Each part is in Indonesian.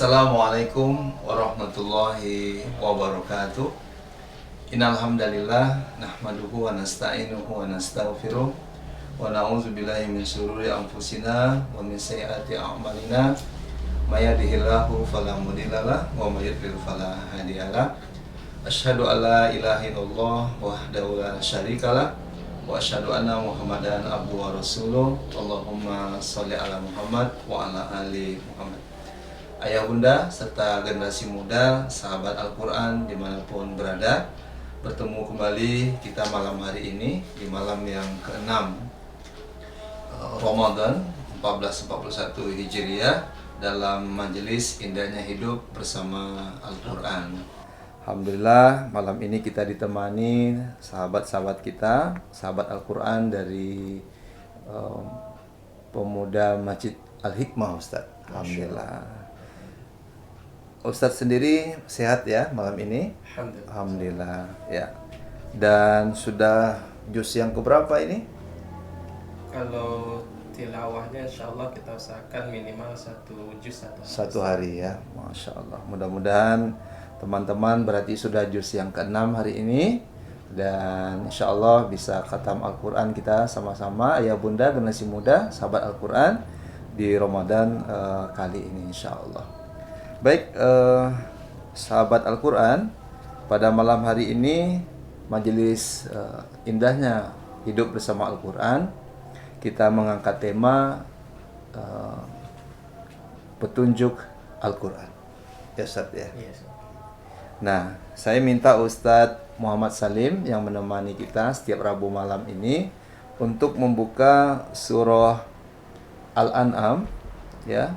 Assalamualaikum warahmatullahi wabarakatuh. Innal hamdalillah nahmaduhu wa nasta'inuhu wa nastaghfiruh wa na'udzu billahi min syururi anfusina wa min sayyiati a'malina. May yahdihillahu fala mudhillalah wa may yudlil fala hadiyalah. Asyhadu an la ilaha illallah wahdahu la syarikalah wa asyhadu anna Muhammadan abduhu wa rasuluh. Allahumma shalli ala Muhammad wa ala ali Muhammad. Ayah bunda serta generasi muda sahabat Al-Quran dimanapun berada, bertemu kembali kita malam hari ini di malam yang ke-6 Ramadan 1441 Hijriah dalam majelis Indahnya Hidup bersama Al-Quran. Alhamdulillah malam ini kita ditemani sahabat-sahabat kita, sahabat Al-Quran dari pemuda Masjid Al-Hikmah, Ustaz. Alhamdulillah. Ustadz sendiri sehat ya malam ini? Alhamdulillah ya. Dan sudah juz yang keberapa ini? Kalau tilawahnya insya Allah kita usahakan minimal 1 juz satu hari ya. Masya Allah. Mudah-mudahan teman-teman berarti sudah juz yang ke-6 hari ini. Dan insya Allah bisa khatam Al-Quran kita sama-sama, ayah bunda, generasi muda, sahabat Al-Quran di Ramadan kali ini insya Allah. Baik, sahabat Al-Quran, pada malam hari ini majelis Indahnya Hidup bersama Al-Quran, kita mengangkat tema petunjuk Al-Quran. Ya Ustaz ya. Yes. Nah, saya minta Ustadz Muhammad Salim yang menemani kita setiap Rabu malam ini untuk membuka surah Al-An'am ya.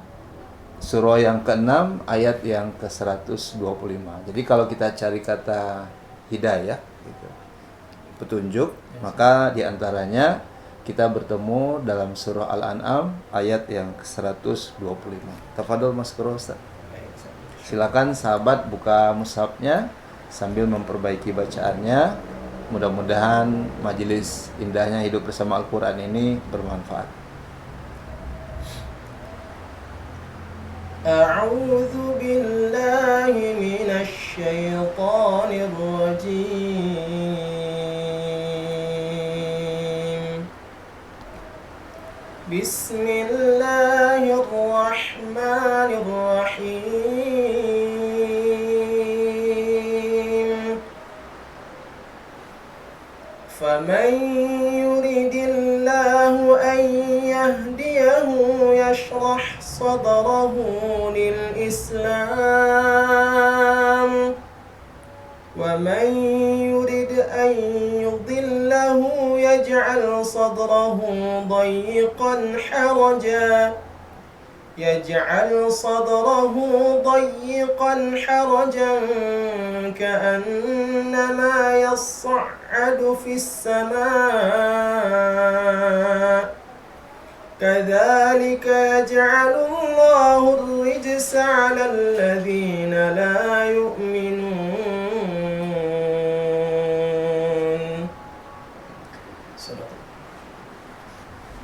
Surah yang ke-6 ayat yang ke-125. Jadi kalau kita cari kata hidayah gitu, petunjuk, maka diantaranya kita bertemu dalam surah Al-An'am ayat yang ke-125. Tafadhol Mas Kuro Ustaz. Silakan sahabat buka mushafnya sambil memperbaiki bacaannya. Mudah-mudahan majelis Indahnya Hidup bersama Al-Quran ini bermanfaat. أعوذ بالله من الشيطان الرجيم بسم الله الرحمن الرحيم فمن يرد الله أن يهديه يشرح صدره للإسلام ومن يرد أن يضله يجعل صدره ضيقا حرجا كأنما يصعد في السماء كذلك يجعل الله الرجس على الذين لا يؤمنون.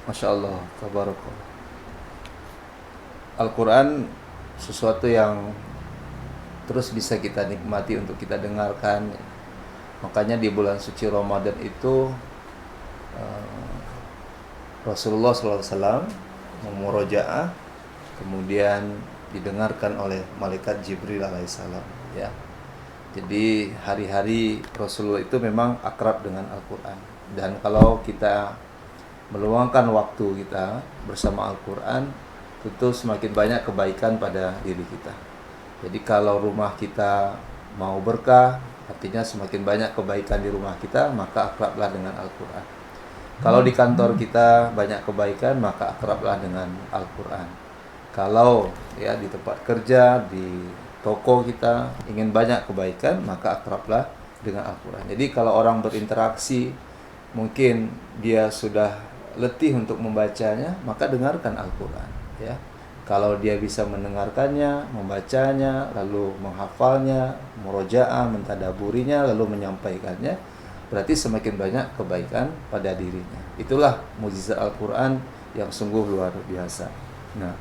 Masya Allah, tabarakallah. Al-Quran sesuatu yang terus bisa kita nikmati untuk kita dengarkan. Makanya di bulan suci Ramadan itu Rasulullah SAW memurojaah, kemudian didengarkan oleh malaikat Jibril alaihissalam ya. Jadi hari-hari Rasulullah itu memang akrab dengan Al-Quran. Dan kalau kita meluangkan waktu kita bersama Al-Quran, tentu semakin banyak kebaikan pada diri kita. Jadi kalau rumah kita mau berkah, artinya semakin banyak kebaikan di rumah kita, maka akrablah dengan Al-Quran. Kalau di kantor kita banyak kebaikan, maka akrablah dengan Al-Quran. Kalau ya di tempat kerja, di toko kita ingin banyak kebaikan, maka akrablah dengan Al-Quran. Jadi kalau orang berinteraksi, mungkin dia sudah letih untuk membacanya, maka dengarkan Al-Quran ya. Kalau dia bisa mendengarkannya, membacanya, lalu menghafalnya, murojaah, mentadaburinya, lalu menyampaikannya, berarti semakin banyak kebaikan pada dirinya. Itulah mukjizat Al-Quran yang sungguh luar biasa. Nah,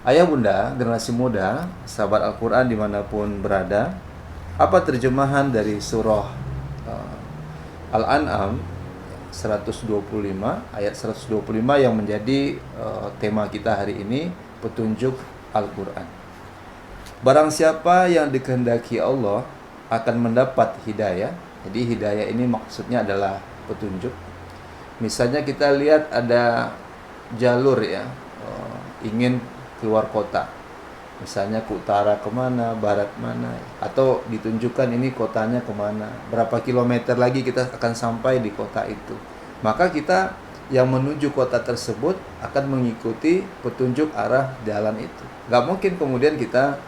Ayah bunda, generasi muda, sahabat Al-Quran dimanapun berada, apa terjemahan dari surah Al-An'am 125 ayat 125 yang menjadi tema kita hari ini, petunjuk Al-Quran. Barang siapa yang dikehendaki Allah akan mendapat hidayah. Jadi hidayah ini maksudnya adalah petunjuk. Misalnya kita lihat ada jalur ya, ingin keluar kota, misalnya ke utara kemana, barat mana, atau ditunjukkan ini kotanya kemana, berapa kilometer lagi kita akan sampai di kota itu. Maka kita yang menuju kota tersebut akan mengikuti petunjuk arah jalan itu. Gak mungkin kemudian kita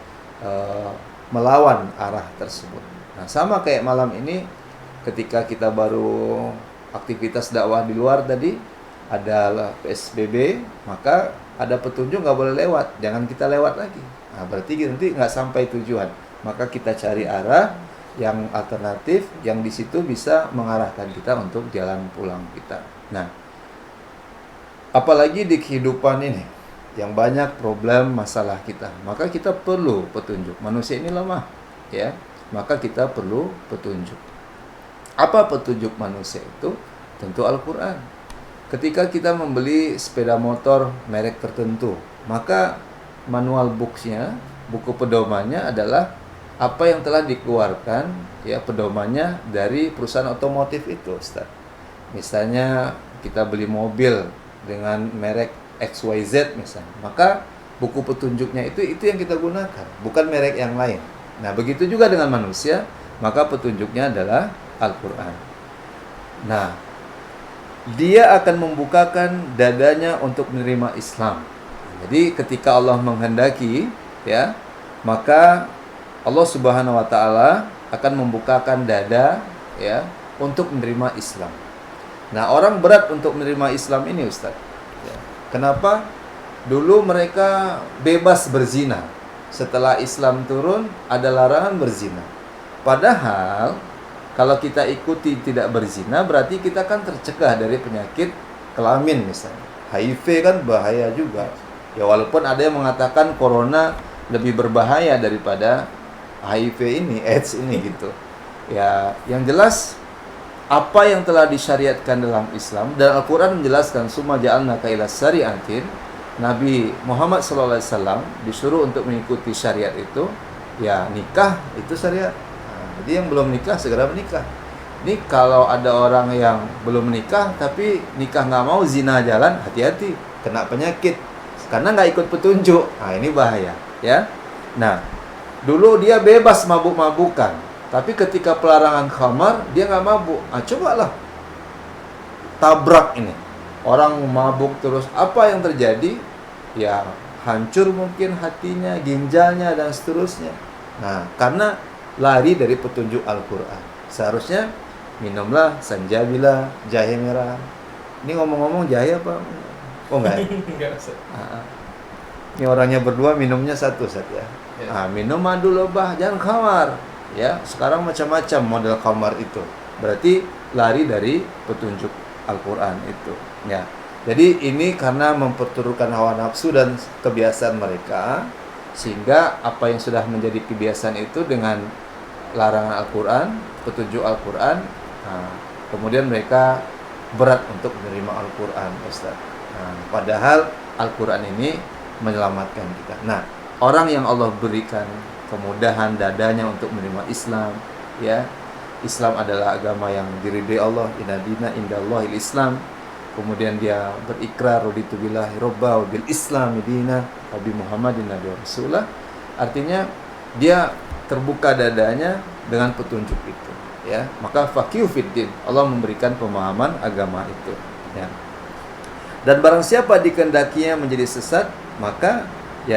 melawan arah tersebut. Nah, sama kayak malam ini ketika kita baru aktivitas dakwah di luar tadi, ada PSBB, maka ada petunjuk nggak boleh lewat, jangan kita lewat lagi. Nah, berarti nanti nggak sampai tujuan. Maka kita cari arah yang alternatif, yang di situ bisa mengarahkan kita untuk jalan pulang kita. Nah, apalagi di kehidupan ini yang banyak problem masalah kita, maka kita perlu petunjuk. Manusia ini lemah, ya, maka kita perlu petunjuk. Apa petunjuk manusia itu? Tentu Al-Quran. Ketika kita membeli sepeda motor merek tertentu, maka manual books-nya, buku pedomannya adalah apa yang telah dikeluarkan, ya, pedomannya dari perusahaan otomotif itu, Ustaz. Misalnya kita beli mobil dengan merek XYZ misalnya, maka buku petunjuknya itu yang kita gunakan, bukan merek yang lain. Nah, begitu juga dengan manusia, maka petunjuknya adalah Al-Quran. Nah, dia akan membukakan dadanya untuk menerima Islam. Jadi ketika Allah menghendaki, ya, maka Allah Subhanahu wa taala akan membukakan dada, ya, untuk menerima Islam. Nah, orang berat untuk menerima Islam ini, Ustaz. Ya. Kenapa? Dulu mereka bebas berzina. Setelah Islam turun, ada larangan berzina. Padahal kalau kita ikuti tidak berzina, berarti kita kan tercegah dari penyakit kelamin misalnya. HIV kan bahaya juga. Ya, walaupun ada yang mengatakan corona lebih berbahaya daripada HIV ini, AIDS ini gitu. Ya, yang jelas apa yang telah disyariatkan dalam Islam, dan Al-Quran menjelaskan summa ja'alnaka ila syari'atin. Nabi Muhammad SAW disuruh untuk mengikuti syariat itu. Ya, nikah itu syariat. Jadi yang belum nikah segera menikah. Ini kalau ada orang yang belum menikah tapi nikah nggak mau, zina jalan, hati-hati, kena penyakit karena nggak ikut petunjuk. Nah, ini bahaya, ya. Nah, dulu dia bebas mabuk-mabukan, tapi ketika pelarangan khamar dia nggak mabuk. Nah, cobalah tabrak ini, orang mabuk terus, apa yang terjadi? Ya, hancur mungkin hatinya, ginjalnya dan seterusnya. Nah, karena lari dari petunjuk Al-Quran. Seharusnya minumlah sanjabila, jahe merah. Ini ngomong-ngomong jahe apa? Oh enggak? Enggak, Ustaz. Ini orangnya berdua, minumnya satu saja. Ya. Minum madu lebah, jangan khamar. Ya, sekarang macam-macam model khamar itu. Berarti lari dari petunjuk Al-Quran itu. Ya. Jadi ini karena memperturutkan hawa nafsu dan kebiasaan mereka, sehingga apa yang sudah menjadi kebiasaan itu dengan larangan Al-Quran, petunjuk Al-Quran, nah, kemudian mereka berat untuk menerima Al-Quran, Ustaz. Nah, padahal Al-Quran ini menyelamatkan kita. Nah, orang yang Allah berikan kemudahan dadanya untuk menerima Islam, ya, Islam adalah agama yang diridhai Allah, inna dina indallahil Islam. Kemudian dia berikrar raditu billahi robba wa bil Islam dina wa bi Muhammadin nabi rasulullah. Artinya dia terbuka dadanya dengan petunjuk itu, ya. Maka faqihu fiddin, Allah memberikan pemahaman agama itu, ya. Dan barang siapa dikehendakinya menjadi sesat, maka ya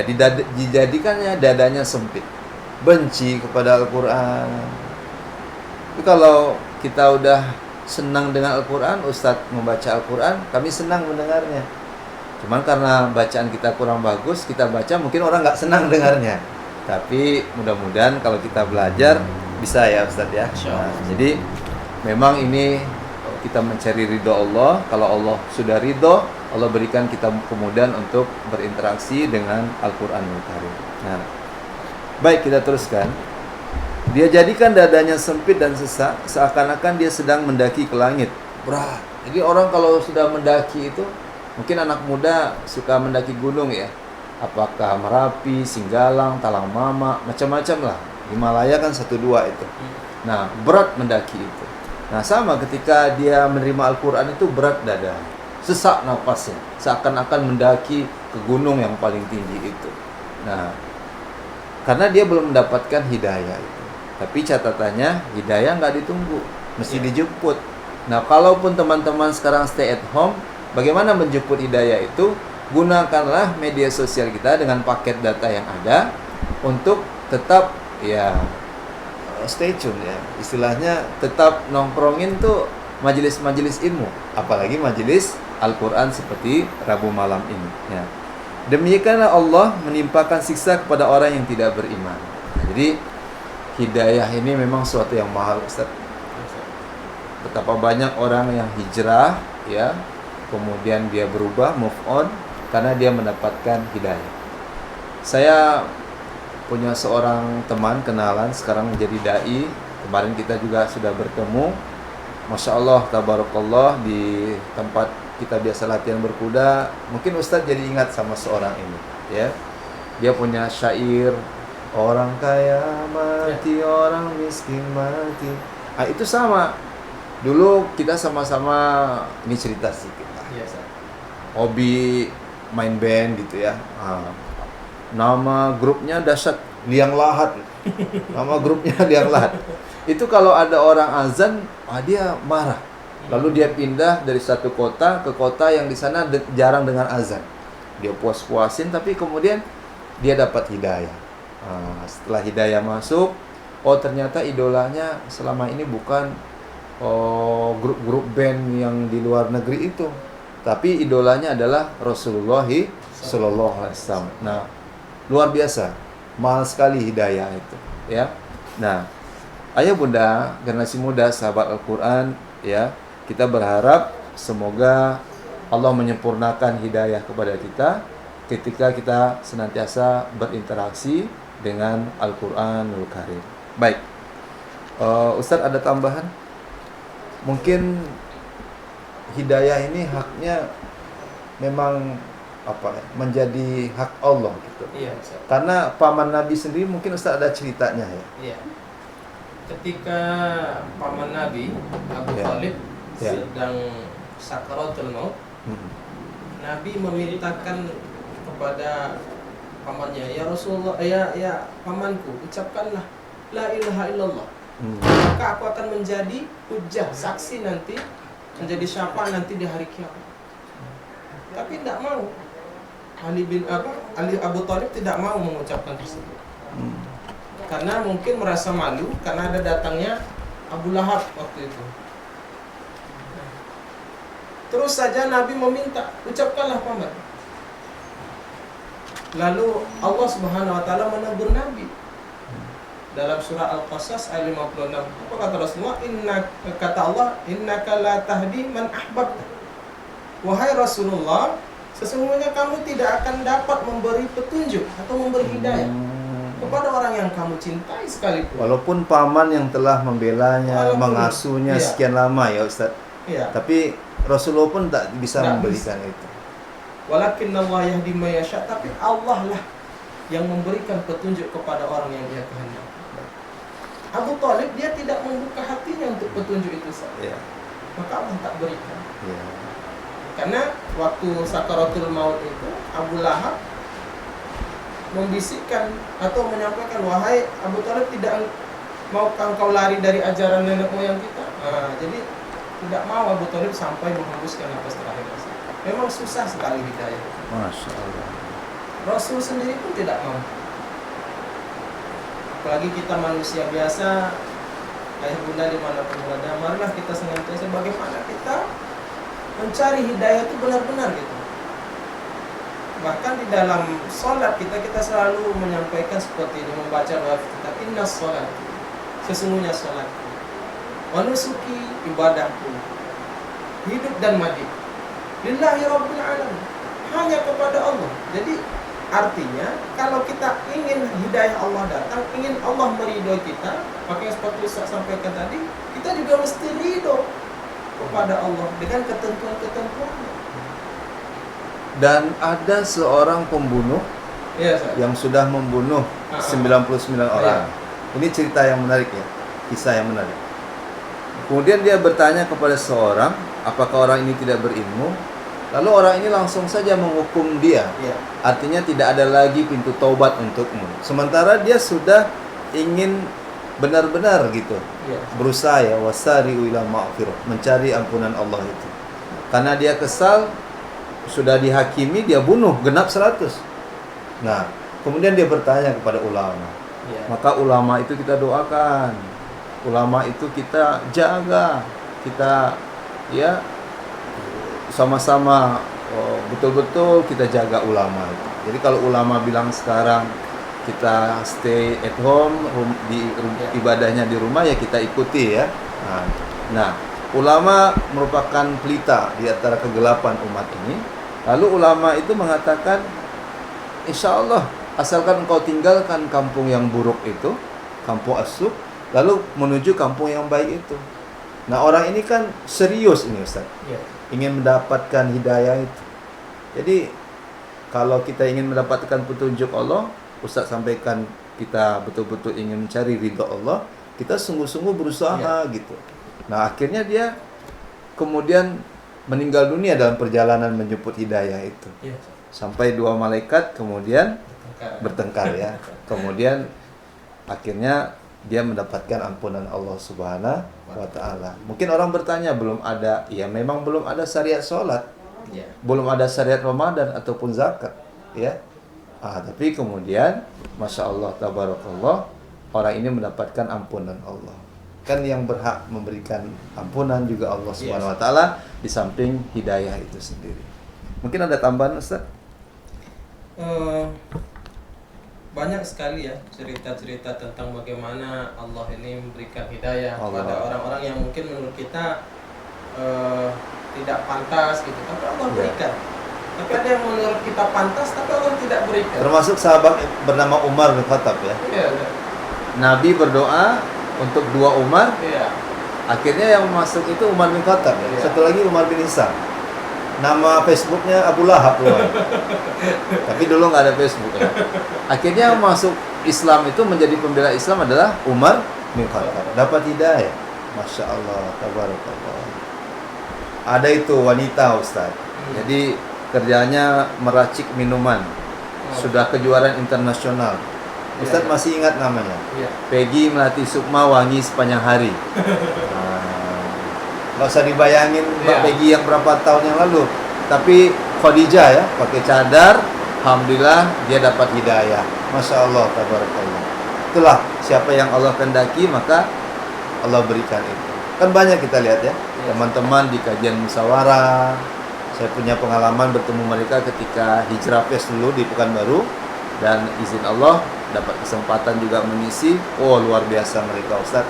dijadikannya dadanya sempit, benci kepada Al-Quran. Tapi kalau kita udah senang dengan Al-Quran, Ustadz membaca Al-Quran, kami senang mendengarnya. Cuman karena bacaan kita kurang bagus, kita baca mungkin orang nggak senang dengarnya. Tapi mudah-mudahan kalau kita belajar bisa, ya Ustadz, ya. Nah, jadi memang ini kita mencari ridho Allah. Kalau Allah sudah ridho, Allah berikan kita kemudahan untuk berinteraksi dengan Al-Qur'anul Karim. Nah, baik, kita teruskan. Dia jadikan dadanya sempit dan sesak, seakan-akan dia sedang mendaki ke langit. Berat. Jadi orang kalau sudah mendaki itu, mungkin anak muda suka mendaki gunung ya. Apakah Merapi, Singgalang, Talang Mama, macam-macam lah. Himalaya kan 1-2 itu. Nah, berat mendaki itu. Nah, sama ketika dia menerima Al-Quran itu berat dada. Sesak nafasnya. Seakan-akan mendaki ke gunung yang paling tinggi itu. Nah, karena dia belum mendapatkan hidayah itu. Tapi catatannya, hidayah nggak ditunggu. Mesti dijemput. Nah, kalaupun teman-teman sekarang stay at home, bagaimana menjemput hidayah itu? Gunakanlah media sosial kita dengan paket data yang ada untuk tetap ya stay tune ya. Istilahnya tetap nongkrongin tuh majelis-majelis ilmu, apalagi majelis Al-Quran seperti Rabu malam ini ya. Demikianlah Allah menimpakan siksa kepada orang yang tidak beriman. Nah, jadi hidayah ini memang suatu yang mahal, Ustaz. Betapa banyak orang yang hijrah ya, kemudian dia berubah, move on karena dia mendapatkan hidayah. Saya punya seorang teman kenalan sekarang menjadi dai. Kemarin kita juga sudah bertemu. Masya Allah, tabarakallah, di tempat kita biasa latihan berkuda. Mungkin Ustadz jadi ingat sama seorang ini ya. Dia punya syair, orang kaya mati, orang miskin mati. Ah, itu sama. Dulu kita sama-sama, ini cerita sih kita. Hobi main band gitu ya. Nama grupnya dahsyat, Liang Lahat. Nama grupnya Liang Lahat. Itu kalau ada orang azan, dia marah. Lalu dia pindah dari satu kota ke kota yang di sana jarang dengan azan. Dia puas-puasin, tapi kemudian dia dapat hidayah. Setelah hidayah masuk, ternyata idolanya selama ini bukan grup-grup band yang di luar negeri itu, tapi idolanya adalah Rasulullah Sallallahu Alaihi Wasallam. Nah, luar biasa, mahal sekali hidayah itu, ya. Nah, ayah bunda, generasi muda, sahabat Al-Quran, ya, kita berharap semoga Allah menyempurnakan hidayah kepada kita ketika kita senantiasa berinteraksi dengan Al-Quranul Karim. Baik, Ustadz ada tambahan? Mungkin hidayah ini haknya memang menjadi hak Allah gitu. Iya, Ustaz. Karena paman Nabi sendiri mungkin Ustaz ada ceritanya ya. Iya. Ketika paman Nabi Abu Ya. Thalib Ya. sedang sakaratul maut, Nabi memintakan kepada pamannya, ya Rasulullah, ya pamanku, ucapkanlah la ilaha illallah. Maka aku akan menjadi hujjah, saksi nanti, menjadi syafaat nanti di hari kiamat. Tapi tidak mau. Ali Abu Thalib tidak mau mengucapkan tersebut. Karena mungkin merasa malu karena ada datangnya Abu Lahab waktu itu. Terus saja Nabi meminta, ucapkanlah paman. Lalu Allah Subhanahu wa taala menegur Nabi. Dalam surah Al-Qasas ayat 56, apa kata Rasulullah? Kata Allah, innaka la tahdi man ahbabta. Wahai Rasulullah, sesungguhnya kamu tidak akan dapat memberi petunjuk atau memberi hidayah kepada orang yang kamu cintai sekalipun. Walaupun paman yang telah membelanya, mengasuhnya iya. sekian lama ya Ustaz. Iya. Tapi Rasulullah pun tak bisa Nggak memberikan itu. Walakinna Allah yahdi may yasha, tapi Allah lah yang memberikan petunjuk kepada orang yang Dia kehendaki. Abu Thalib dia tidak membuka hatinya untuk petunjuk itu saja. Ya. Maka Allah tak berikan. Ya. Karena waktu sakaratul maut itu Abu Lahab membisikkan atau menyampaikan, wahai Abu Thalib, tidak mau engkau lari dari ajaran nenek moyang kita? Jadi tidak mau Abu Thalib sampai menghembuskan nafas terakhir. Memang susah sekali hidayah. Masya Allah. Rasul sendiri pun tidak mau. Apalagi kita manusia biasa, ayah bunda dimanapun berada, marilah kita senantiasa bagaimana kita mencari hidayah itu benar-benar gitu. Bahkan di dalam sholat kita selalu menyampaikan seperti ini, membaca doa kita, inna sholat, sesungguhnya sholatku, wa nusuki, ibadahku, hidup dan mati, Lillahi Rabbil Alamin. Hanya kepada Allah. Jadi artinya kalau kita ingin hidayah Allah datang, ingin Allah meridhoi kita, maka yang seperti Ustaz sampaikan tadi, kita juga mesti ridho kepada Allah dengan ketentuan-ketentuannya. Dan ada seorang pembunuh Iya, Ustaz. yang sudah membunuh 99 orang. Ini cerita yang menarik ya, kisah yang menarik. Kemudian dia bertanya kepada seorang, apakah orang ini tidak berilmu? Lalu orang ini langsung saja menghukum dia. Iya. Artinya tidak ada lagi pintu taubat untukmu. Sementara dia sudah ingin benar-benar gitu, Iya. berusaha ya, wasari'u ila ma'firah, mencari ampunan Allah itu. Karena dia kesal, sudah dihakimi, dia bunuh genap 100. Nah, kemudian dia bertanya kepada ulama. Iya. Maka ulama itu kita doakan, ulama itu kita jaga, kita ya sama-sama betul-betul kita jaga ulama itu. Jadi kalau ulama bilang sekarang kita stay at home, ibadahnya di rumah, ya kita ikuti ya. Nah, ulama merupakan pelita di antara kegelapan umat ini. Lalu ulama itu mengatakan, insya Allah asalkan engkau tinggalkan kampung yang buruk itu, kampung asyuk, lalu menuju kampung yang baik itu. Nah, orang ini kan serius ini Ustaz, ingin mendapatkan hidayah itu. Jadi kalau kita ingin mendapatkan petunjuk Allah, Ustaz sampaikan kita betul-betul ingin mencari ridha Allah, kita sungguh-sungguh berusaha gitu. Nah, akhirnya dia kemudian meninggal dunia dalam perjalanan menjemput hidayah itu. Sampai 2 malaikat kemudian bertengkar ya. Kemudian akhirnya dia mendapatkan ampunan Allah Subhanahu wa taala. Mungkin orang bertanya, belum ada, ya memang belum ada syariat sholat, belum ada syariat Ramadan ataupun zakat, ya. Tapi kemudian, masya Allah, tabarakallah, orang ini mendapatkan ampunan Allah. Kan yang berhak memberikan ampunan juga Allah Subhanahu wa taala, di samping hidayah itu sendiri. Mungkin ada tambahan, Ustaz? Banyak sekali ya cerita-cerita tentang bagaimana Allah ini memberikan hidayah kepada orang-orang yang mungkin menurut kita tidak pantas gitu, tapi Allah berikan. Tapi ada yang menurut kita pantas, tapi Allah tidak berikan. Termasuk sahabat bernama Umar bin Khattab ya. Nabi berdoa untuk 2 Umar. Akhirnya yang masuk itu Umar bin Khattab ya. Satu lagi Umar bin Hisam. Nama Facebooknya Abu Lahab loh. Tapi dulu nggak ada Facebook ya. Akhirnya masuk Islam itu, menjadi pembela Islam adalah Umar bin Khattab. Dapat hidayah. Masya Allah, tabarakallah. Ada itu wanita Ustaz. Jadi kerjanya meracik minuman. Sudah kejuaraan internasional. Ustaz masih ingat namanya? Peggy Melati Sukma, Wangi Sepanjang Hari. Nggak usah dibayangin Mbak Peggy yang berapa tahun yang lalu. Tapi Khadijah ya, pakai cadar, alhamdulillah dia dapat hidayah. Masya Allah, tabarakallah. Itulah siapa yang Allah kehendaki, maka Allah berikan itu. Kan banyak kita lihat ya, teman-teman di kajian musyawarah. Saya punya pengalaman bertemu mereka ketika hijrah pes dulu di Pekanbaru, dan izin Allah dapat kesempatan juga mengisi. Oh, luar biasa mereka Ustaz.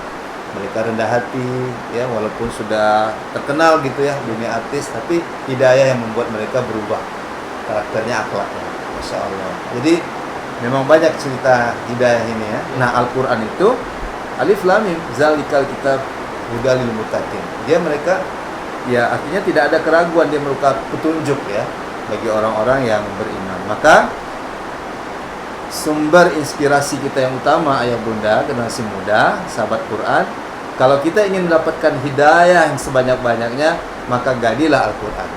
Mereka rendah hati ya, walaupun sudah terkenal gitu ya dunia artis, tapi hidayah yang membuat mereka berubah karakternya, akhlaknya. Masya Allah. Jadi memang banyak cerita hidayah ini ya. Nah, Al-Quran itu Alif Lam Mim, zalikal kitab hudal lil muttaqin. Dia mereka ya, artinya tidak ada keraguan, dia merupakan petunjuk ya bagi orang-orang yang beriman. Maka sumber inspirasi kita yang utama, ayah bunda, generasi muda, sahabat Quran, kalau kita ingin mendapatkan hidayah yang sebanyak-banyaknya, maka gadilah Al-Quran.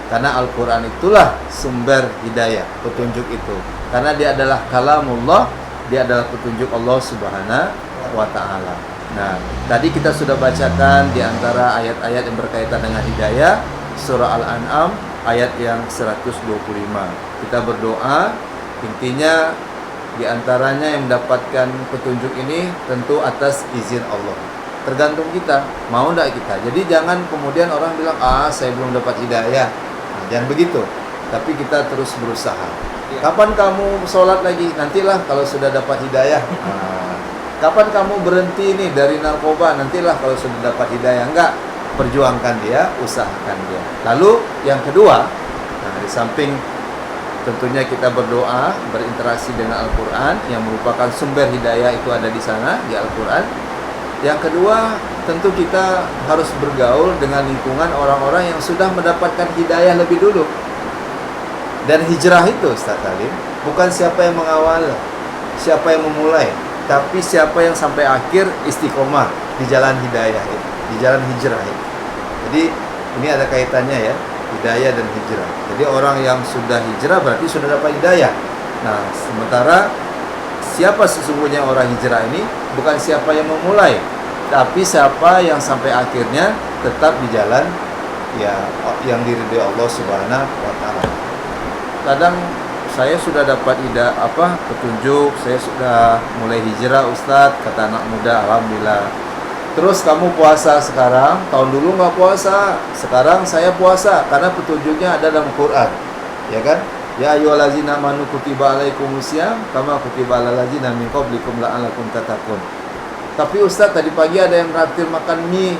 Karena Al-Quran itulah sumber hidayah, petunjuk itu. Karena dia adalah kalamullah, dia adalah petunjuk Allah Subhanahu wa ta'ala. Nah, tadi kita sudah bacakan di antara ayat-ayat yang berkaitan dengan hidayah, surah Al-An'am ayat yang 125. Kita berdoa, intinya di antaranya yang mendapatkan petunjuk ini tentu atas izin Allah. Tergantung kita, mau enggak kita. Jadi jangan kemudian orang bilang, saya belum dapat hidayah. Nah, jangan begitu. Tapi kita terus berusaha. Kapan kamu sholat lagi? Nantilah kalau sudah dapat hidayah. Kapan kamu berhenti nih dari narkoba? Nantilah kalau sudah dapat hidayah. Enggak. perjuangkan dia, usahakan dia. Lalu yang kedua, nah, di samping tentunya kita berdoa, berinteraksi dengan Al-Quran yang merupakan sumber hidayah itu ada di sana, di Al-Quran. Yang kedua, tentu kita harus bergaul dengan lingkungan orang-orang yang sudah mendapatkan hidayah lebih dulu. Dan hijrah itu, Ustaz Salim, bukan siapa yang mengawal, siapa yang memulai, tapi siapa yang sampai akhir istiqomah di jalan hidayah itu, di jalan hijrah itu. Jadi ini ada kaitannya ya, hidayah dan hijrah. Jadi orang yang sudah hijrah berarti sudah dapat hidayah. Nah, sementara siapa sesungguhnya orang hijrah ini? Bukan siapa yang memulai, tapi siapa yang sampai akhirnya tetap di jalan ya yang diridhai Allah Subhanahu wa taala. Kadang saya sudah dapat petunjuk, saya sudah mulai hijrah Ustadz, kata anak muda, alhamdulillah. Terus kamu puasa sekarang, tahun dulu nggak puasa, sekarang saya puasa karena petunjuknya ada dalam Quran, ya kan? Ya ayyuhallazina amanu kutiba alaikumusiyam kama kutiba alal ladzina min qablikum la'allakum tattaqun. Tapi Ustadz tadi pagi ada yang traktir makan mie,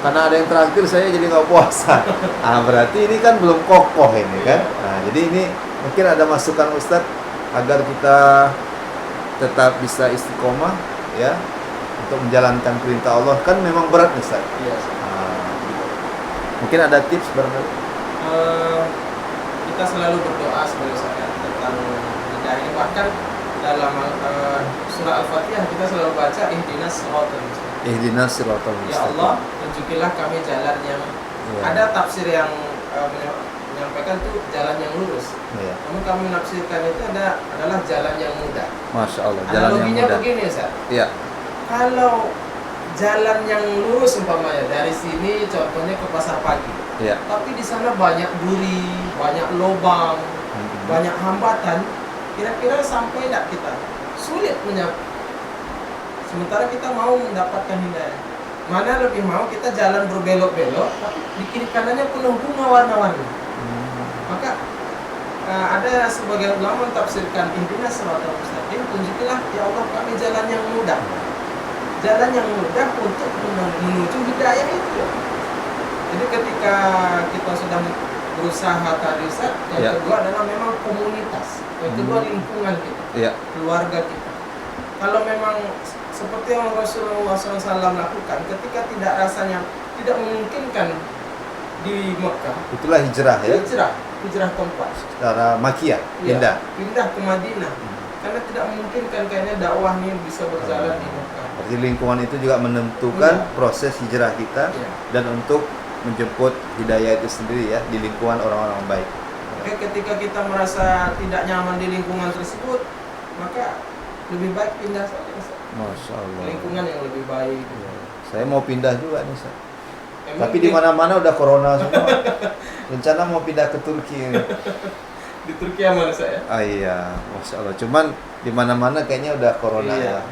karena ada yang traktir saya jadi nggak puasa. Ah berarti ini kan belum kokoh ini kan? Nah jadi ini mungkin ada masukan Ustadz agar kita tetap bisa istiqomah ya untuk menjalankan perintah Allah, kan memang berat Ustaz. Iya. Mungkin ada tips barangkali. Kita selalu berdoa sebagai saya tentang hidayah ini, bahkan dalam surah Al-Fatihah kita selalu baca ihdinas siratal mustaqim. Ihdinas siratal mustaqim. Ya Allah, tunjukilah kami jalan yang ada tafsir yang menyampaikan itu jalan yang lurus. Ya. Namun kami menafsirkan itu adalah jalan yang mudah. Masya Allah, jalan yang analoginya mudah. Begini Ustaz. Iya. Kalau jalan yang lurus umpamanya dari sini contohnya ke pasar pagi. Iya. Tapi di sana banyak duri, banyak lubang, banyak hambatan. Kira-kira sampai tidak kita? Sulit menyapa. Sementara kita mau mendapatkan hidayah. Mana lebih mau kita jalan berbelok-belok, tapi di kiri kanannya penuh bunga warna-warni. Maka ada sebagian ulama tafsirkan ihdinas siratal mustaqim, tunjukilah ya Allah kami jalan yang mudah. Jalan yang mudah untuk menuju hidayah itu. Jadi ketika kita sudah berusaha tadi Ustaz, yang kedua adalah memang komunitas, yang kedua lingkungan kita, keluarga kita. Kalau memang seperti yang Rasulullah SAW lakukan, ketika tidak rasanya tidak memungkinkan di Mekah, itulah hijrah ya. Hijrah tempat. Secara makiyah, pindah ke Madinah. Karena tidak memungkinkan kayaknya dakwah ini bisa berjalan di Mekah. Berarti lingkungan itu juga menentukan proses hijrah kita dan untuk menjemput hidayah itu sendiri ya di lingkungan orang-orang baik. Oke, ketika kita merasa tidak nyaman di lingkungan tersebut, maka lebih baik pindah saja. Masya Allah. Lingkungan yang lebih baik. Saya mau pindah juga nih, Ustaz. Tapi di mana-mana udah corona semua. Rencana mau pindah ke Turki. Di Turki aman saya. Ah iya, Masya Allah. Cuman di mana-mana kayaknya udah corona ya.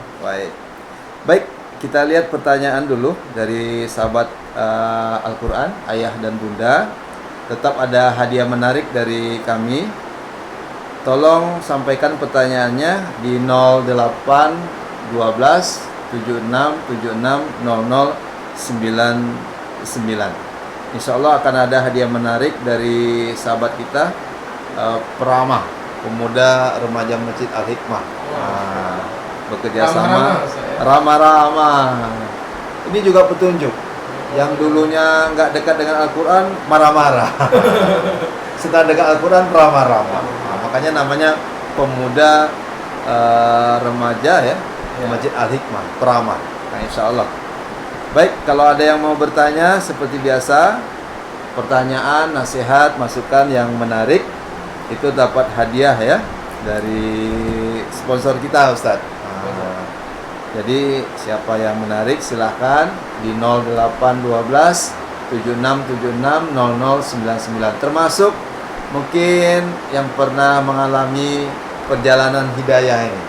Baik, kita lihat pertanyaan dulu dari sahabat Al-Quran, ayah dan bunda. Tetap ada hadiah menarik dari kami. Tolong sampaikan pertanyaannya di 08 12 76 76 00 99. Insya Allah akan ada hadiah menarik dari sahabat kita, Peramah, pemuda remaja Masjid Al-Hikmah. Bekerja sama ramah-ramah. Ini juga petunjuk. Yang dulunya nggak dekat dengan Al-Quran, marah-marah. Setelah dekat Al-Quran, ramah-ramah. Makanya namanya pemuda remaja ya, Masjid Al-Hikmah, Peramah. Nah, insya Allah. Baik, kalau ada yang mau bertanya seperti biasa, pertanyaan, nasihat, masukan yang menarik, itu dapat hadiah ya dari sponsor kita, Ustadz. Jadi siapa yang menarik silahkan di 0812 7676 0099, termasuk mungkin yang pernah mengalami perjalanan hidayah ini.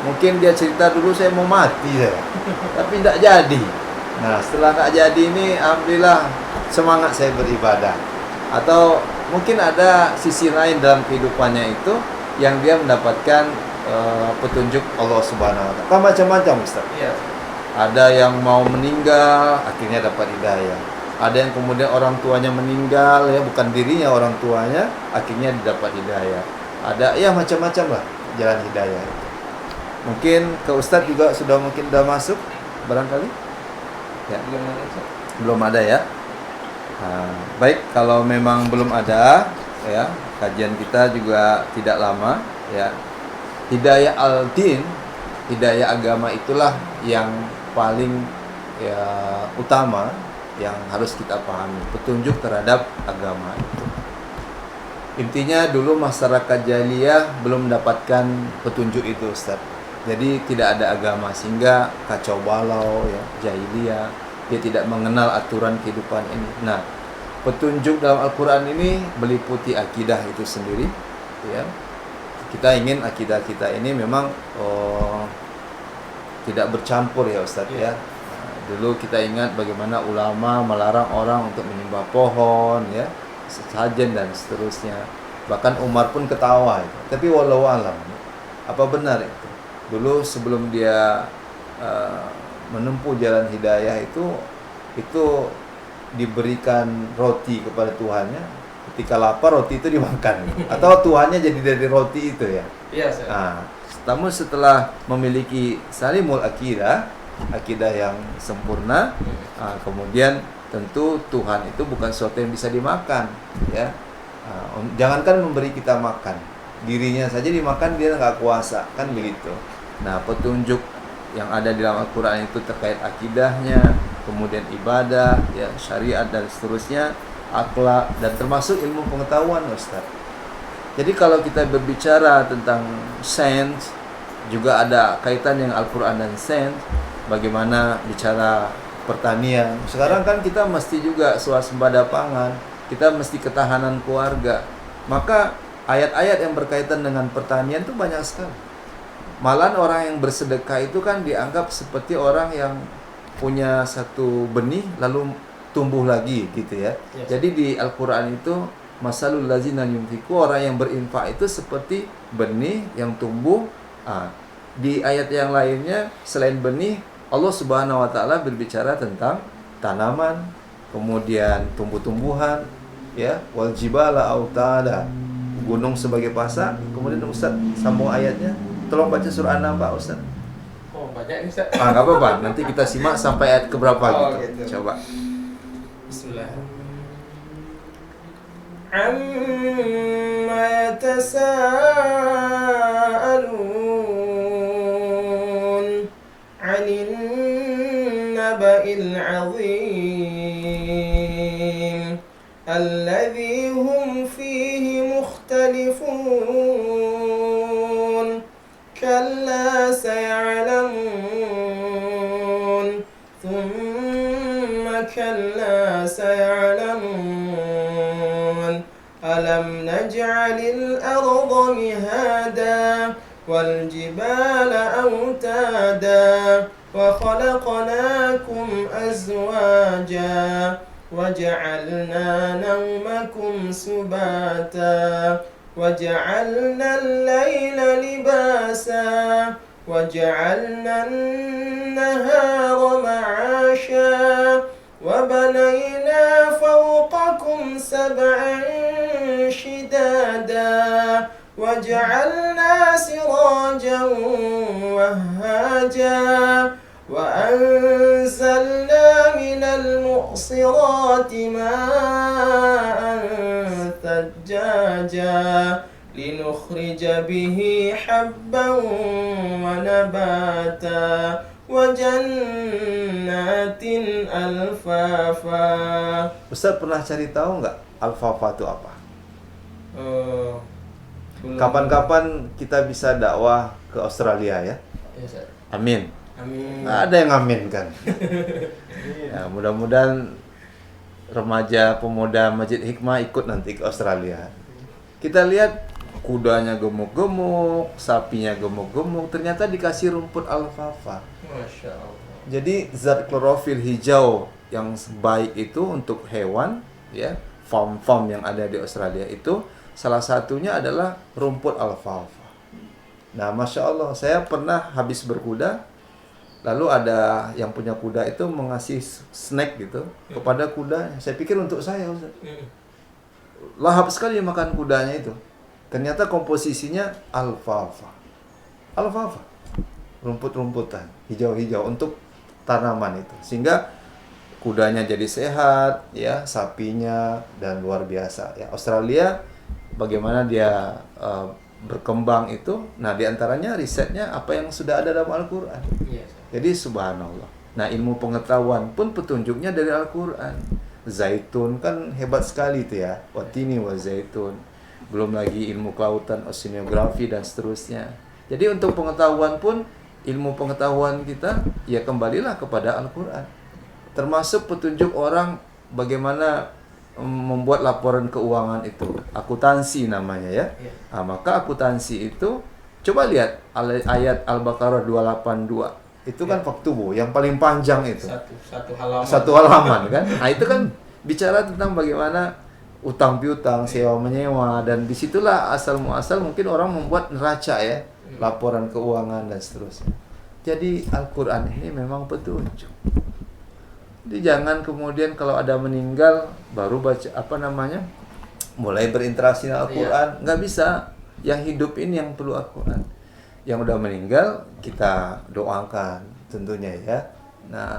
Mungkin dia cerita dulu saya mau mati saya, tapi tidak jadi. Nah setelah tak jadi ini alhamdulillah semangat saya beribadah. Atau mungkin ada sisi lain dalam kehidupannya itu yang dia mendapatkan petunjuk Allah Subhanahu wa taala. Kan macam-macam Ustaz. Iya. Ada yang mau meninggal akhirnya dapat hidayah. Ada yang kemudian orang tuanya meninggal, ya bukan dirinya, orang tuanya, akhirnya didapat hidayah. Ada ya macam-macam lah jalan hidayah itu. Mungkin ke Ustadz juga mungkin sudah masuk barangkali? Ya, Belum ada, Ustaz. belum ada ya. Nah, baik, kalau memang belum ada, ya kajian kita juga tidak lama, ya. Hidayah al-din, hidayah agama itulah yang paling ya utama yang harus kita pahami, petunjuk terhadap agama itu. Intinya dulu masyarakat jahiliyah belum mendapatkan petunjuk itu, Ustaz. Jadi tidak ada agama sehingga kacau balau ya, jahiliyah, dia tidak mengenal aturan kehidupan ini. Nah, petunjuk dalam Al-Qur'an ini meliputi akidah itu sendiri, ya. Kita ingin akidah kita ini memang tidak bercampur ya Ustaz ya. Dulu kita ingat bagaimana ulama melarang orang untuk menyembah pohon ya, sesajen dan seterusnya. Bahkan Umar pun ketawa itu. Tapi walau alam, apa benar itu? Dulu sebelum dia menempuh jalan hidayah itu diberikan roti kepada Tuhannya. Ketika lapar roti itu dimakan atau Tuhannya jadi dari roti itu ya. Iya, Ustaz. Nah, namun setelah memiliki salimul akidah yang sempurna, kemudian tentu Tuhan itu bukan sesuatu yang bisa dimakan, ya. Jangankan memberi kita makan, dirinya saja dimakan dia nggak kuasa, kan begitu. Nah, petunjuk yang ada di dalam Al-Quran itu terkait akidahnya, kemudian ibadah, ya, syariat dan seterusnya, akhlak dan termasuk ilmu pengetahuan, Ustaz. Jadi kalau kita berbicara tentang sains, juga ada kaitan dengan Al-Quran dan sains. Bagaimana bicara pertanian. Sekarang kan kita mesti juga swasembada pangan, kita mesti ketahanan keluarga. Maka ayat-ayat yang berkaitan dengan pertanian itu banyak sekali. Malahan orang yang bersedekah itu kan dianggap seperti orang yang punya satu benih lalu tumbuh lagi gitu ya. Yes. Jadi di Al-Quran itu masalul lazina yunfiqu, orang yang berinfak itu seperti benih yang tumbuh. Di ayat yang lainnya selain benih, Allah Subhanahu wa taala berbicara tentang tanaman, kemudian tumbuh-tumbuhan, ya, wal jibala autada, gunung sebagai pasak. Kemudian Ustaz sambung ayatnya. Tolong baca surah An-Naml Pak Ustaz. Oh, banyak ini, Ustaz. Enggak apa-apa, nanti kita simak sampai ayat keberapa gitu. Gitu. Coba. Bismillahirrahmanirrahim. Amma yatasaalun 'anil naba'il 'azim alladhi hum fihi mukhtalifun kalla saya'lamun thumma kalla saya'lamun alam naj'alil arda mihada wal jibala awtada wa khalaqnakum azwaja waja'alna nawmakum subata waja'alna al-layla libasa waja'alna an-nahara ma'asha وبنينا فوقكم سبعا شدادا وجعلنا سراجا وهاجا وأنزلنا من المعصرات ماء ثجاجا لنخرج به حبا ونباتا wajannatin alfafa. Ustaz pernah cari tahu nggak alfafa itu apa? Belum. Kapan-kapan kita bisa dakwah ke Australia ya? Ya, Ustaz. Amin. Amin. Nah, ada yang amin kan? Ya, mudah-mudahan remaja pemuda Masjid Hikmah ikut nanti ke Australia. Kita lihat kudanya gemuk-gemuk, sapinya gemuk-gemuk, ternyata dikasih rumput alfafa. Masya Allah. Jadi zat klorofil hijau yang baik itu untuk hewan, ya, farm yang ada di Australia itu salah satunya adalah rumput alfalfa. Nah, masya Allah, saya pernah habis berkuda Lalu ada yang punya kuda itu mengasih snack gitu kepada kuda. Saya pikir untuk saya, Ustaz. Lahap sekali makan kudanya itu. Ternyata komposisinya alfalfa. Alfalfa. Rumput-rumputan, hijau-hijau untuk tanaman itu. Sehingga kudanya jadi sehat, ya, sapinya, dan luar biasa. Ya, Australia bagaimana dia berkembang itu. Nah, diantaranya risetnya apa yang sudah ada dalam Al-Quran. Jadi subhanallah. Nah, ilmu pengetahuan pun petunjuknya dari Al-Quran. Zaitun kan hebat sekali itu ya. Watini wa zaitun. Belum lagi ilmu kelautan, oceanografi dan seterusnya. Jadi untuk pengetahuan pun, ilmu pengetahuan kita ya kembalilah kepada Al-Quran. Termasuk petunjuk orang bagaimana membuat laporan keuangan itu, akuntansi namanya ya. Nah, maka akuntansi itu coba lihat ayat Al-Baqarah 282. Itu kan faktubu yang paling panjang itu. Satu halaman kan. Nah, itu kan bicara tentang bagaimana utang piutang, sewa menyewa, dan disitulah asal muasal mungkin orang membuat neraca ya, laporan keuangan dan seterusnya. Jadi Al-Quran ini memang petunjuk. Jadi jangan kemudian kalau ada meninggal baru baca mulai berinteraksi dengan Al-Quran. Nggak bisa. Yang hidup ini yang perlu Al-Quran. Yang udah meninggal kita doakan tentunya ya. Nah,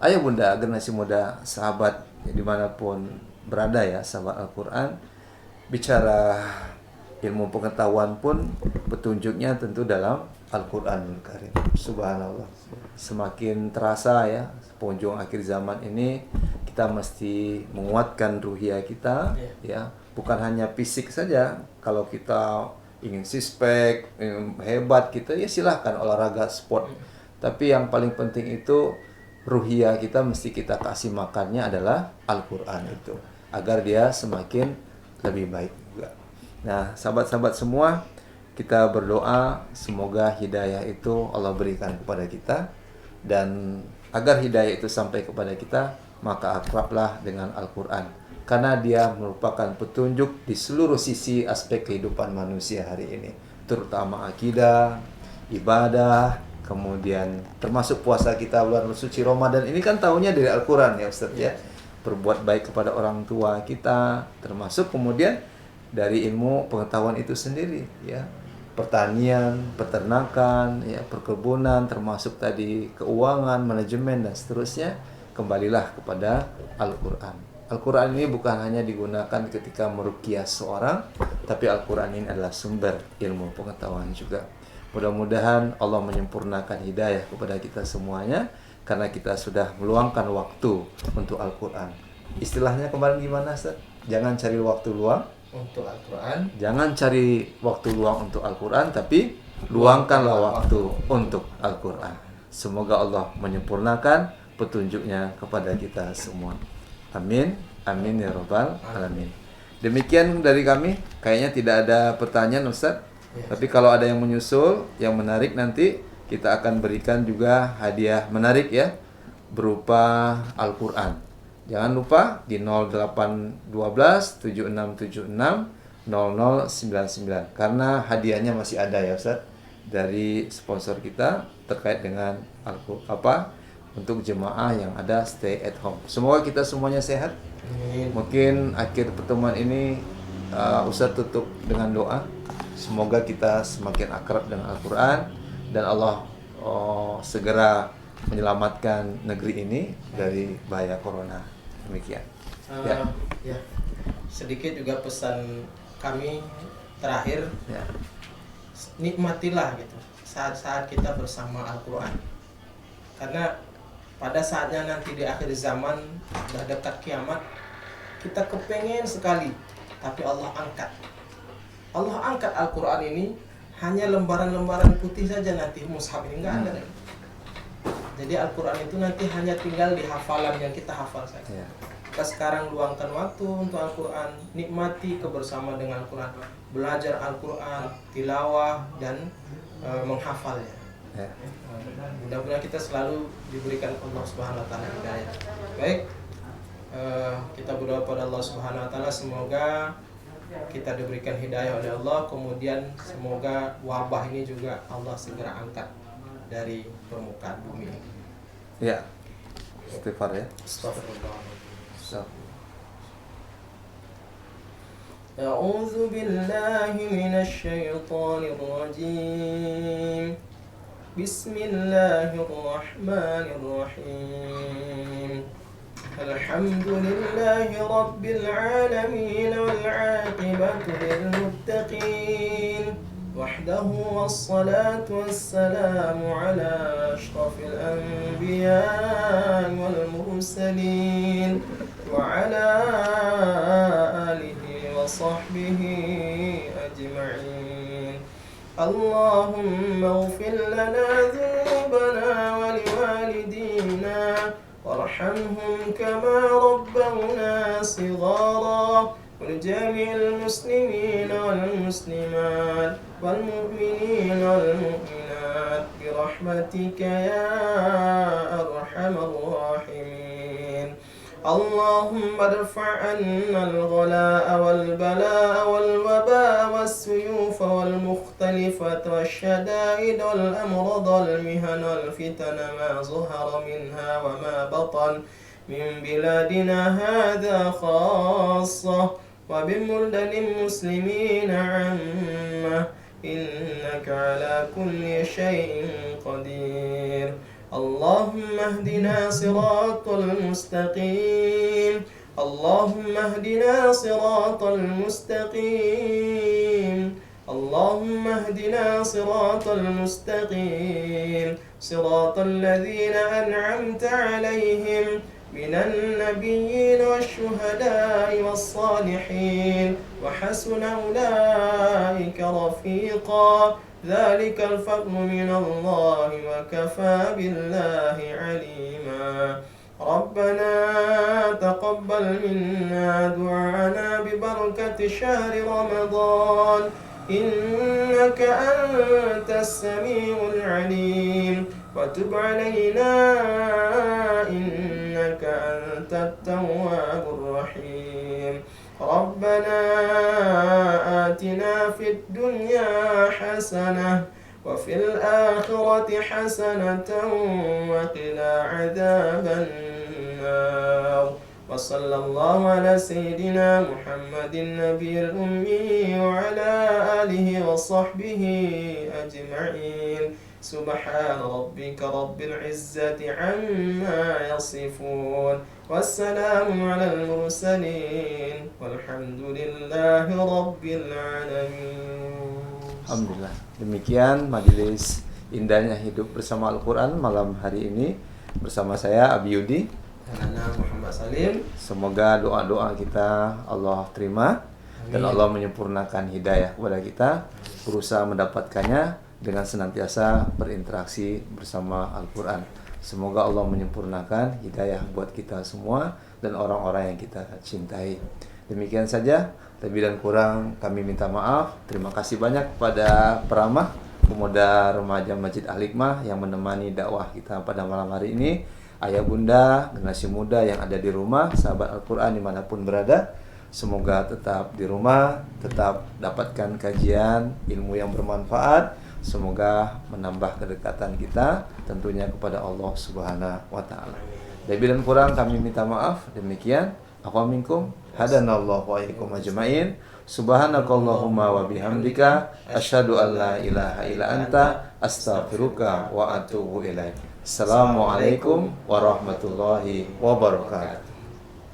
ayo bunda, generasi muda, sahabat ya, dimanapun berada ya, sahabat Al-Quran, bicara ilmu pengetahuan pun petunjuknya tentu dalam Al-Quranul Karim. Subhanallah. Semakin terasa ya, penghujung akhir zaman ini kita mesti menguatkan ruhiyah kita ya, bukan hanya fisik saja. Kalau kita ingin six-pack, ingin hebat kita ya silahkan olahraga sport. Tapi yang paling penting itu ruhiyah kita mesti kita kasih makannya adalah Al-Quran itu, agar dia semakin lebih baik juga. Nah, sahabat-sahabat semua, kita berdoa semoga hidayah itu Allah berikan kepada kita, dan agar hidayah itu sampai kepada kita, maka akrablah dengan Al-Quran, karena dia merupakan petunjuk di seluruh sisi aspek kehidupan manusia hari ini, terutama akidah, ibadah, kemudian termasuk puasa kita bulan suci Ramadan ini kan tahunnya dari Al-Quran ya Ustaz ya. Berbuat baik kepada orang tua kita, termasuk kemudian dari ilmu pengetahuan itu sendiri ya. Pertanian, peternakan, ya, perkebunan, termasuk tadi keuangan, manajemen dan seterusnya, kembalilah kepada Al-Quran. Al-Quran ini bukan hanya digunakan ketika meruqyah seorang, tapi Al-Quran ini adalah sumber ilmu pengetahuan juga. Mudah-mudahan Allah menyempurnakan hidayah kepada kita semuanya, karena kita sudah meluangkan waktu untuk Al-Quran. Istilahnya kemarin gimana, Ustaz? Jangan cari waktu luang untuk Al-Quran. Jangan cari waktu luang untuk Al-Quran, tapi luangkanlah waktu untuk Al-Quran. Semoga Allah menyempurnakan petunjuknya kepada kita semua. Amin. Amin ya rabbal alamin. Demikian dari kami. Kayaknya tidak ada pertanyaan Ustaz. Tapi kalau ada yang menyusul, yang menarik, nanti kita akan berikan juga hadiah menarik ya, berupa Al-Quran. Jangan lupa di 0812 7676 0099, karena hadiahnya masih ada ya Ustaz dari sponsor kita terkait dengan untuk jemaah yang ada stay at home. Semoga kita semuanya sehat. Mungkin akhir pertemuan ini Ustaz tutup dengan doa. Semoga kita semakin akrab dengan Al-Quran dan Allah segera menyelamatkan negeri ini dari bahaya corona. Demikian. Ya. Sedikit juga pesan kami terakhir. Ya. Nikmatilah gitu saat-saat kita bersama Al-Quran. Karena pada saatnya nanti di akhir zaman, sudah dekat kiamat, kita kepengen sekali, tapi Allah angkat Al-Quran ini, hanya lembaran-lembaran putih saja nanti, mushaf ini nggak ada. Jadi Al-Quran itu nanti hanya tinggal di hafalan yang kita hafal saja. Kita sekarang luangkan waktu untuk Al-Quran, nikmati kebersamaan dengan Al-Quran, belajar Al-Quran, tilawah dan menghafalnya. Mudah-mudahan kita selalu diberikan Allah Subhanahu Wa Taala hidayah. Baik, kita berdoa pada Allah Subhanahu Wa Taala, semoga kita diberikan hidayah oleh Allah, kemudian semoga wabah ini juga Allah segera angkat dari permukaan bumi. Ya. Istighfar ya. Astagfirullah. So. أعوذ بالله من الشيطان الرجيم بسم الله الرحمن الرحيم الحمد لله رب العالمين والعاقبة للمتقين وحده والصلاة والسلام على أشرف الأنبياء والمرسلين وعلى آله وصحبه أجمعين اللهم اغفر لنا ذنوبنا ولوالدينا وارحمهم كما ربونا صغارا ولجميع المسلمين والمسلمات والمؤمنين والمؤمنات برحمتك يا أرحم الراحمين اللهم ارفع عنا الغلاء والبلاء والوباء والسيوف والمختلفة والشدائد والأمراض والمهن والفتن ما ظهر منها وما بطن من بلادنا هذا خاصة وبملدن المسلمين عامة إنك على كل شيء قدير اللهم اهدنا صراط المستقيم اللهم اهدنا صراط المستقيم اللهم اهدنا صراط المستقيم صراط الذين أنعمت عليهم من النبيين والشهداء والصالحين وحسن أولئك رفيقا ذلك الفضل من الله وكفى بالله عليما ربنا تقبل منا دعانا ببركة شهر رمضان إنك أنت السميع العليم وتب علينا إنك أنت التواب الرحيم ربنا آتنا في الدنيا حسنة وفي الآخرة حسنة وقنا عذاب النار وصلى الله على سيدنا محمد النبي الأمي وعلى آله وصحبه أجمعين سبحان ربك رب العزة عما يصفون والسلام على المرسلين والحمد لله رب العالمين. Alhamdulillah. Demikian majelis indahnya hidup bersama Al-Quran malam hari ini bersama saya Abi Yudi dan Ana Muhammad Salim. Semoga doa-doa kita Allah terima. Amin. Dan Allah menyempurnakan hidayah kepada kita, berusaha mendapatkannya dengan senantiasa berinteraksi bersama Al-Quran. Semoga Allah menyempurnakan hidayah buat kita semua dan orang-orang yang kita cintai. Demikian saja, lebih dan kurang kami minta maaf. Terima kasih banyak kepada Peramah, pemuda remaja Masjid Al-Hikmah yang menemani dakwah kita pada malam hari ini. Ayah bunda, generasi muda yang ada di rumah, sahabat Al-Quran dimanapun berada, semoga tetap di rumah, tetap dapatkan kajian, ilmu yang bermanfaat. Semoga menambah kedekatan kita tentunya kepada Allah Subhanahu wa taala. Lebih dan kurang kami minta maaf. Demikian, afa minkum hadanallahu wa iyyakum ajmain. Subhanakallahumma wa bihamdika asyhadu an la ilaha illa anta astaghfiruka wa atubu ilaik. Assalamualaikum warahmatullahi wabarakatuh.